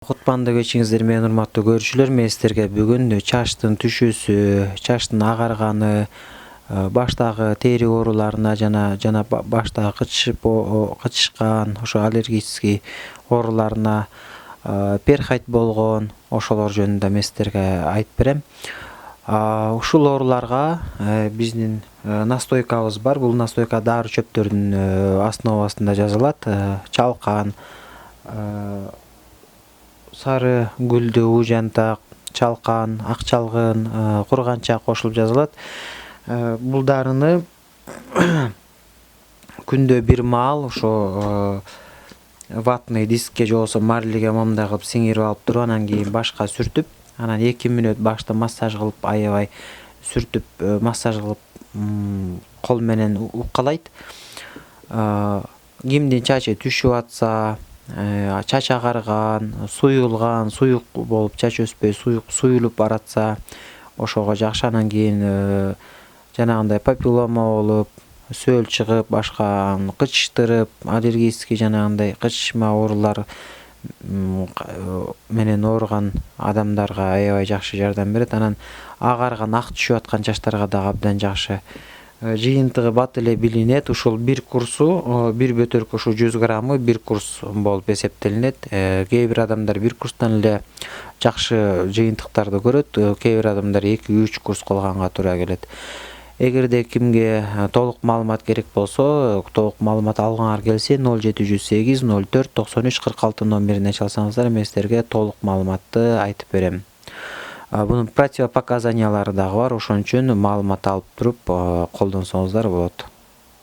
Кутмандуу кечиңиздер менен урматтуу көрүүчүлөр, мен сиздерге бүгүн чачтын түшүүсү, чачтын агарганы, баштагы тери ооруларына жана баштагы кычышкан, ошо аллергический ооруларына перхоть болгон ошолор жөнүндө мен сиздерге айтып берем. Ушул ооруларга биздин настойкабыз бар. Бул настойка дары чөптөрдүн основасында жасалат. Чалкан, сары гүлдүү уужантак, чалкан, ак чалгын, курганчак кошулуп жасалат. Бул дарыны күндө бир маал ошо ватный дискке же болбосо марлиге момундай кылып сиңирип алып туруп, анан кийин башка сүртүп, анан 2 мүнөт башты массаж кылып, аябай сүртүп, массаж кылып кол менен уккалайт. Кимдин чачы түшүп атса, чач агарган, суюлган, суюк болуп чач өспөй суюлуп баратса, ошого жакшы. Анан кийин жанагындай папиллома болуп, сөөл чыгып, башка кычыштырып, аллергический жанагындай кычышма оорулар менен ооруган адамдарга аябай жакшы жардам берет. Анан агарган, ак түшүп аткан чачтарга дагы абдан жакшы. Жыйынтыгы бат эле билинет. Ушул бир курсу, бир бөтөлкө ушу 100 граммы бир курс болуп эсептелинет. Кээ бир адамдар бир курстан эле жакшы жыйынтыктарды көрөт, кээ бир адамдар 2-3 курс кылганга туура келет. Эгерде кимге толук маалымат керек болсо, толук маалымат алгыңар келсе 0708 04 93 46 номерине чалсаңыздар, мен сиздерге толук маалыматты айтып берем. Бунун противопоказаниялары дагы бар, ошон үчүн маалымат алып туруп колдонсоңуздар болот.